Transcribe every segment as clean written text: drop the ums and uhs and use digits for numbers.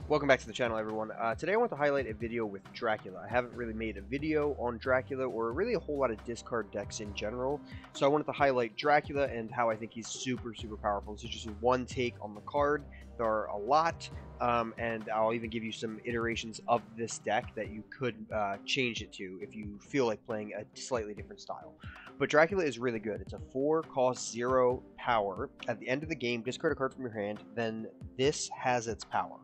Welcome back to the channel, everyone. Today I want to highlight a video with Dracula. I haven't really made a video on Dracula or really a whole lot of discard decks in general, so I wanted to highlight Dracula and how I think he's super powerful. This is just one take on the card. There are a lot, and I'll even give you some iterations of this deck that you could change it to if you feel like playing a slightly different style. But Dracula is really good. It's a 4 cost 0 power. At the end of the game, discard a card from your hand, then this has its power.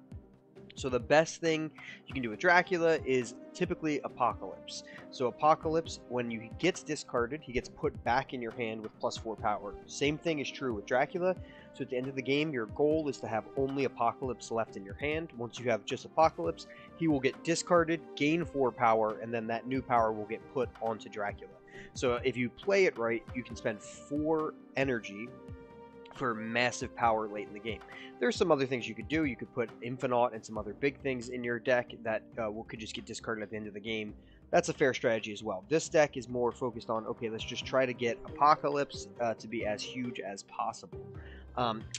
So the best thing you can do with Dracula is typically Apocalypse. So Apocalypse, when he gets discarded, he gets put back in your hand with +4 power. Same thing is true with Dracula. So at the end of the game, your goal is to have only Apocalypse left in your hand. Once you have just Apocalypse, he will get discarded, gain 4 power, and then that new power will get put onto Dracula. So if you play it right, you can spend 4 energy for massive power late in the game. There's some other things you could do. You could put Infinite and some other big things in your deck that could just get discarded at the end of the game. That's a fair strategy as well. This deck is more focused on, okay, let's just try to get Apocalypse to be as huge as possible.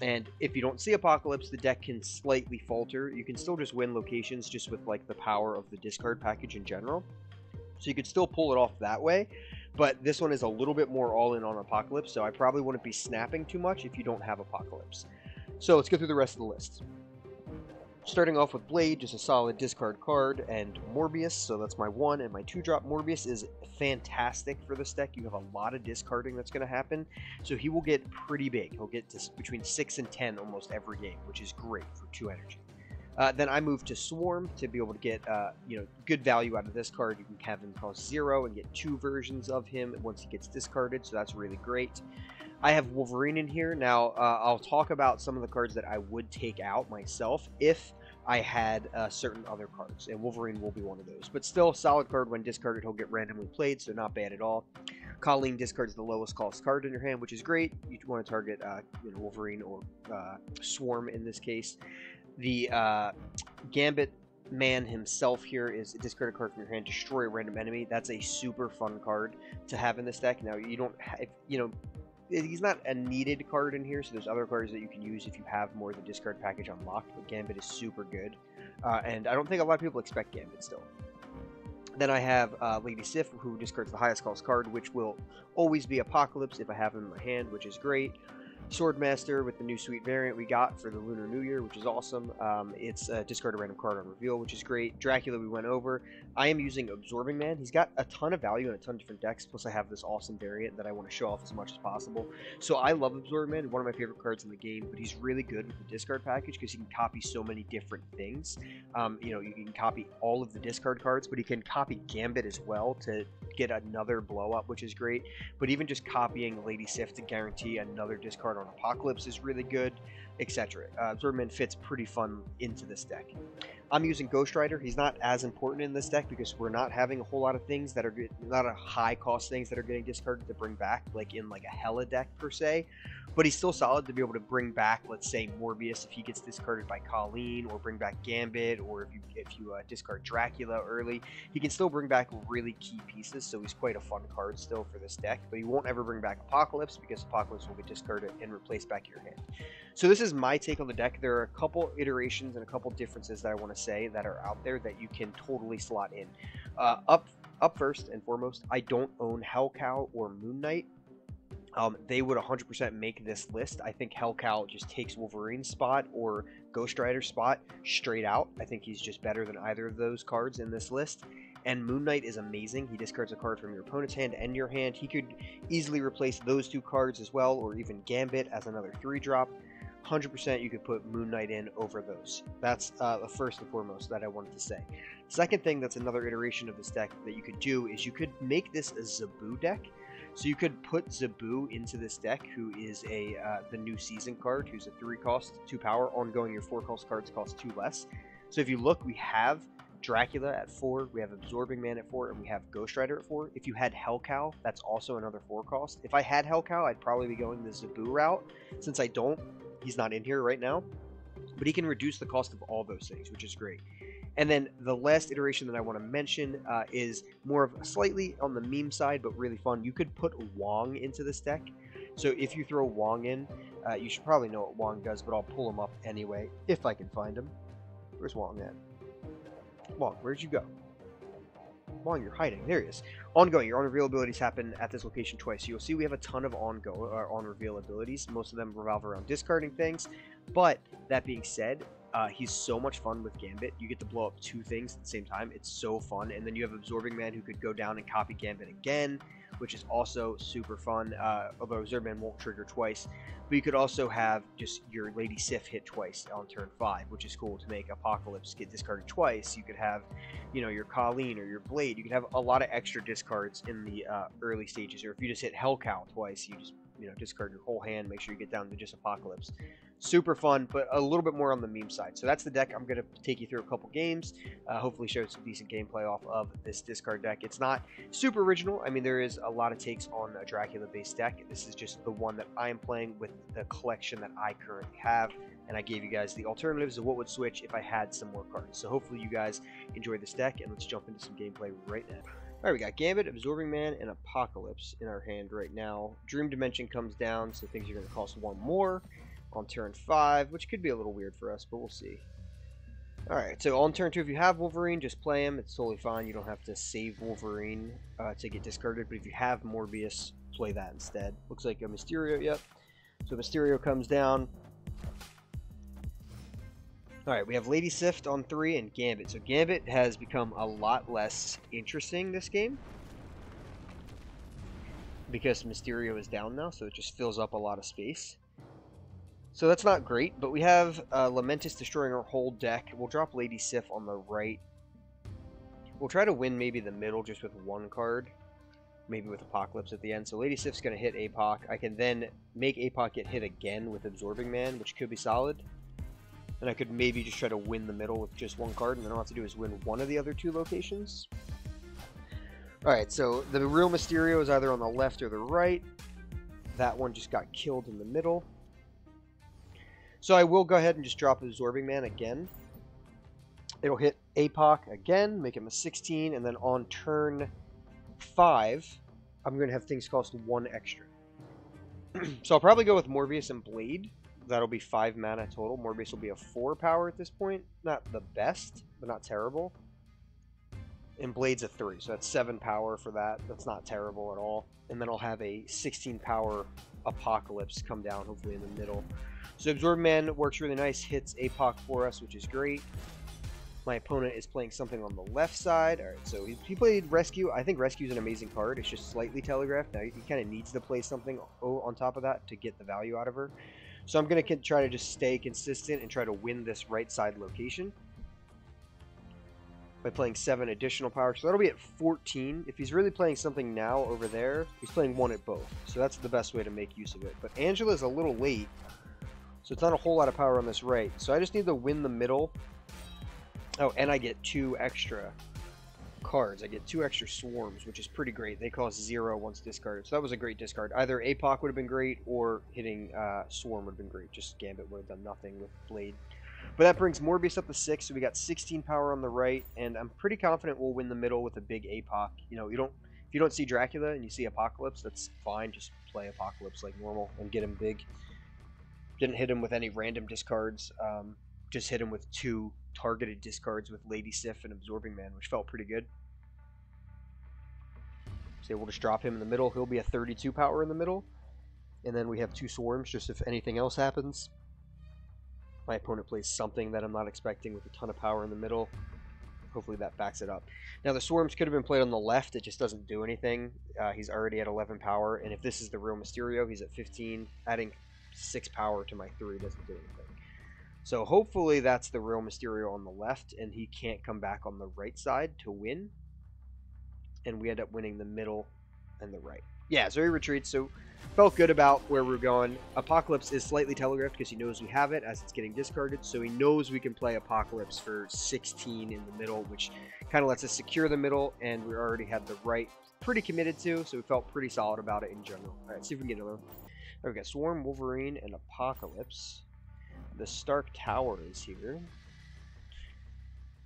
And if you don't see Apocalypse, the deck can slightly falter. You can still just win locations just with like the power of the discard package in general. So you could still pull it off that way. But this one is a little bit more all-in on Apocalypse, so I probably wouldn't be snapping too much if you don't have Apocalypse. So let's go through the rest of the list. Starting off with Blade, just a solid discard card, and Morbius, so that's my 1, and my 2-drop. Morbius is fantastic for this deck. You have a lot of discarding that's going to happen, so he will get pretty big. He'll get to between 6 and 10 almost every game, which is great for 2 energy. Then I moved to Swarm to be able to get good value out of this card. You can have him cost 0 and get 2 versions of him once he gets discarded, so that's really great. I have Wolverine in here. Now, I'll talk about some of the cards that I would take out myself if I had certain other cards, and Wolverine will be one of those. But still, solid card. When discarded, he'll get randomly played, so not bad at all. Colleen discards the lowest cost card in your hand, which is great. You want to target Wolverine or Swarm in this case. The Gambit man himself here is discard a card from your hand, destroy a random enemy. That's a super fun card to have in this deck. Now, you don't have, he's not a needed card in here, so there's other cards that you can use if you have more of the discard package unlocked, but Gambit is super good. And I don't think a lot of people expect Gambit still. Then I have Lady Sif, who discards the highest cost card, which will always be Apocalypse if I have him in my hand, which is great. Swordmaster with the new sweet variant we got for the Lunar New Year, which is awesome. It's discard a random card on reveal, which is great. Dracula we went over. I am using Absorbing Man. He's got a ton of value in a ton of different decks, plus I have this awesome variant that I want to show off as much as possible. So I love Absorbing Man, one of my favorite cards in the game, but he's really good with the discard package because he can copy so many different things. You can copy all of the discard cards, but he can copy Gambit as well to get another blow up, which is great. But even just copying Lady Sif to guarantee another discard on Apocalypse is really good, etc. Absorbman fits pretty fun into this deck. I'm using Ghost Rider. He's not as important in this deck because we're not having a whole lot of things that are good, not a high cost things that are getting discarded to bring back, like in like a Hela deck per se. But he's still solid to be able to bring back, let's say, Morbius if he gets discarded by Colleen, or bring back Gambit, or if you discard Dracula early. He can still bring back really key pieces, so he's quite a fun card still for this deck. But he won't ever bring back Apocalypse because Apocalypse will get discarded and replaced back in your hand. So this is my take on the deck. There are a couple iterations and a couple differences that I want to say that are out there that you can totally slot in. Up first and foremost, I don't own Hellcow or Moon Knight. They would 100% make this list. I think Hellcow just takes Wolverine's spot or Ghost Rider's spot straight out. I think he's just better than either of those cards in this list. And Moon Knight is amazing. He discards a card from your opponent's hand and your hand. He could easily replace those 2 cards as well, or even Gambit as another 3-drop. 100% you could put Moon Knight in over those. That's the first and foremost that I wanted to say. Second thing that's another iteration of this deck that you could do is you could make this a Zabu deck. So you could put Zabu into this deck, who is the new season card, who's a 3 cost, 2 power. Ongoing, your 4 cost cards cost 2 less. So if you look, we have Dracula at 4, we have Absorbing Man at 4, and we have Ghost Rider at 4. If you had Hellcow, that's also another 4 cost. If I had Hellcow, I'd probably be going the Zabu route. Since I don't, he's not in here right now. But he can reduce the cost of all those things, which is great. And then the last iteration that I want to mention is more of slightly on the meme side, but really fun. You could put Wong into this deck. So if you throw Wong in, you should probably know what Wong does, but I'll pull him up anyway, if I can find him. Where's Wong at? Wong, where'd you go? Wong, you're hiding. There he is. Ongoing. Your on-reveal abilities happen at this location twice. So you'll see we have a ton of on-reveal abilities. Most of them revolve around discarding things. But that being said, he's so much fun with Gambit. You get to blow up 2 things at the same time. It's so fun. And then you have Absorbing Man who could go down and copy Gambit again, which is also super fun. Although Absorbing Man won't trigger twice. But you could also have just your Lady Sif hit twice on turn 5, which is cool to make Apocalypse get discarded twice. You could have, you know, your Colleen or your Blade. You could have a lot of extra discards in the early stages. Or if you just hit Hellcow twice, you just, you know, discard your whole hand. Make sure you get down to just Apocalypse. Super fun, but a little bit more on the meme side. So that's the deck. I'm going to take you through a couple games. Hopefully show some decent gameplay off of this discard deck. It's not super original. I mean, there is a lot of takes on a Dracula-based deck. This is just the one that I am playing with the collection that I currently have. And I gave you guys the alternatives of what would switch if I had some more cards. So hopefully you guys enjoy this deck, and let's jump into some gameplay right now. Alright, we got Gambit, Absorbing Man, and Apocalypse in our hand right now. Dream Dimension comes down, so things are going to cost 1 more on turn 5, which could be a little weird for us, but we'll see. Alright, so on turn 2, if you have Wolverine, just play him. It's totally fine. You don't have to save Wolverine to get discarded, but if you have Morbius, play that instead. Looks like a Mysterio, yep. So Mysterio comes down. Alright, we have Lady Sif on 3 and Gambit. So Gambit has become a lot less interesting this game, because Mysterio is down now, so it just fills up a lot of space. So that's not great, but we have Lamentis destroying our whole deck. We'll drop Lady Sif on the right. We'll try to win maybe the middle just with 1 card. Maybe with Apocalypse at the end. So Lady Sif's going to hit Apoc. I can then make Apoc get hit again with Absorbing Man, which could be solid. And I could maybe just try to win the middle with just 1 card, and then all I have to do is win one of the other 2 locations. Alright, so the real Mysterio is either on the left or the right. That one just got killed in the middle. So I will go ahead and just drop Absorbing Man again. It'll hit Apoc again, make him a 16, and then on turn 5, I'm going to have things cost 1 extra. So I'll probably go with Morbius and Blade. That'll be 5 mana total. Morbius will be a 4 power at this point. Not the best, but not terrible. And Blade's a 3, so that's 7 power for that. That's not terrible at all. And then I'll have a 16 power Apocalypse come down, hopefully in the middle. So Absorb Man works really nice, hits Apoc for us, which is great. My opponent is playing something on the left side. Alright, so he played Rescue. I think Rescue is an amazing card. It's just slightly telegraphed. Now he kind of needs to play something on top of that to get the value out of her. So I'm going to try to just stay consistent and try to win this right side location by playing 7 additional power. So that'll be at 14. If he's really playing something now over there, he's playing 1 at both. So that's the best way to make use of it. But Angela's a little late, so it's not a whole lot of power on this right. So I just need to win the middle. Oh, and I get 2 extra cards. I get 2 extra swarms, which is pretty great. They cost 0 once discarded. So that was a great discard. Either Apoc would have been great, or hitting Swarm would have been great. Just Gambit would have done nothing with Blade. But that brings Morbius up to 6, so we got 16 power on the right, and I'm pretty confident we'll win the middle with a big Apoc. You know, if you don't see Dracula and you see Apocalypse, that's fine. Just play Apocalypse like normal and get him big. Didn't hit him with any random discards. Just hit him with 2 targeted discards with Lady Sif and Absorbing Man, which felt pretty good. So we'll just drop him in the middle. He'll be a 32 power in the middle. And then we have 2 swarms, just if anything else happens. My opponent plays something that I'm not expecting with a ton of power in the middle. Hopefully that backs it up. Now the swarms could have been played on the left. It just doesn't do anything. He's already at 11 power. And if this is the real Mysterio, he's at 15. Adding 6 power to my 3 doesn't do anything. So hopefully that's the real Mysterio on the left, and he can't come back on the right side to win. And we end up winning the middle and the right. Yeah, so he retreats, so felt good about where we're going. Apocalypse is slightly telegraphed because he knows we have it as it's getting discarded, so he knows we can play Apocalypse for 16 in the middle, which kind of lets us secure the middle, and we already had the right pretty committed to, so we felt pretty solid about it in general. All right, see if we can get another. There we go, Swarm, Wolverine, and Apocalypse. The Stark Tower is here.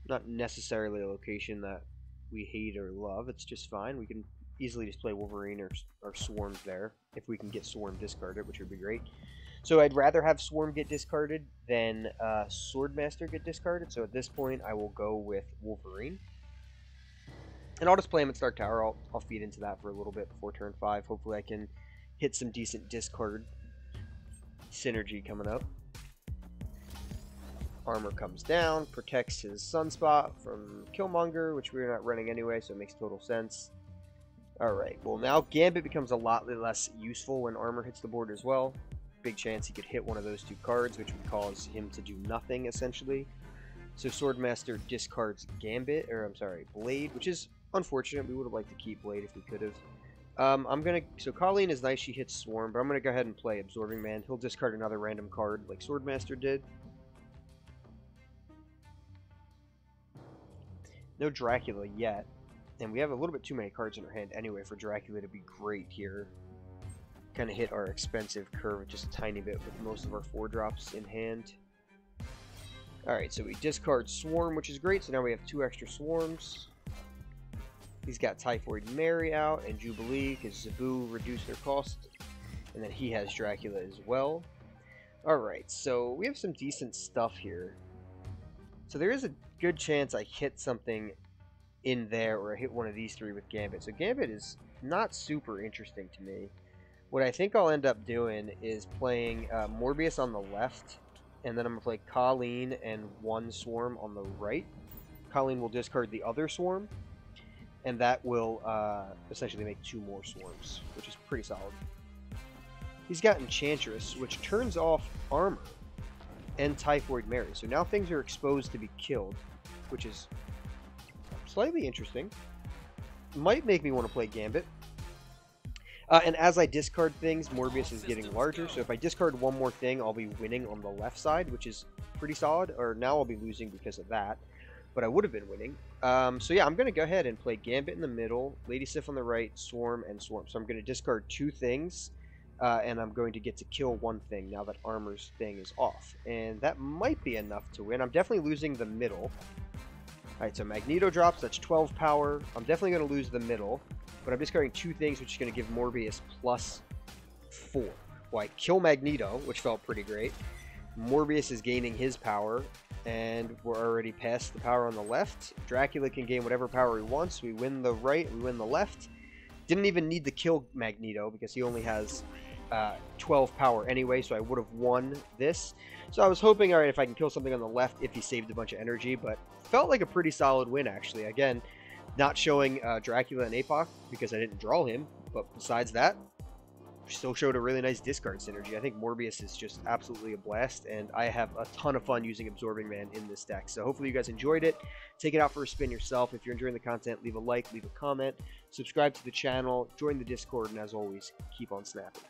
Not necessarily a location that we hate or love. It's just fine. We can easily just play Wolverine or Swarm there if we can get Swarm discarded, which would be great. So I'd rather have Swarm get discarded than Swordmaster get discarded. So at this point, I will go with Wolverine. And I'll just play him at Stark Tower. I'll feed into that for a little bit before turn 5. Hopefully I can hit some decent discard synergy coming up. Armor comes down, protects his Sunspot from Killmonger, which we're not running anyway, so it makes total sense. Alright, well now Gambit becomes a lot less useful when armor hits the board as well. Big chance he could hit one of those 2 cards, which would cause him to do nothing, essentially. So Swordmaster discards Gambit, or I'm sorry, Blade, which is unfortunate. We would have liked to keep Blade if we could have. So Colleen is nice, she hits Swarm, but I'm gonna go ahead and play Absorbing Man. He'll discard another random card like Swordmaster did. No Dracula yet, and we have a little bit too many cards in our hand anyway for Dracula to be great here. Kind of hit our expensive curve just a tiny bit with most of our 4-drops in hand. Alright, so we discard Swarm, which is great, so now we have 2 extra Swarms. He's got Typhoid Mary out and Jubilee because Zabu reduced their cost. And then he has Dracula as well. Alright, so we have some decent stuff here. So there is a good chance I hit something in there, or I hit one of these 3 with Gambit. So Gambit is not super interesting to me. What I think I'll end up doing is playing Morbius on the left, and then I'm going to play Colleen and 1 Swarm on the right. Colleen will discard the other Swarm, and that will essentially make 2 more Swarms, which is pretty solid. He's got Enchantress, which turns off armor and Typhoid Mary. So now things are exposed to be killed, which is slightly interesting. Might make me want to play Gambit. And as I discard things, Morbius is getting larger. So if I discard one more thing, I'll be winning on the left side, which is pretty solid. Or now I'll be losing because of that. But I would have been winning. So yeah, I'm going to go ahead and play Gambit in the middle, Lady Sif on the right, Swarm, and Swarm. So I'm going to discard 2 things. And I'm going to get to kill 1 thing now that Armor's thing is off. And that might be enough to win. I'm definitely losing the middle. Alright, so Magneto drops. That's 12 power. I'm definitely going to lose the middle. But I'm discarding 2 things, which is going to give Morbius plus 4. Well, I kill Magneto, which felt pretty great. Morbius is gaining his power. And we're already past the power on the left. Dracula can gain whatever power he wants. We win the right, we win the left. Didn't even need to kill Magneto because he only has 12 power anyway, so I would have won this. So I was hoping, alright, if I can kill something on the left if he saved a bunch of energy, but felt like a pretty solid win, actually. Again, not showing Dracula and APOC because I didn't draw him, but besides that, still showed a really nice discard synergy. I think Morbius is just absolutely a blast, and I have a ton of fun using Absorbing Man in this deck. So hopefully you guys enjoyed it. Take it out for a spin yourself. If you're enjoying the content, leave a like, leave a comment, subscribe to the channel, join the Discord, and as always, keep on snapping.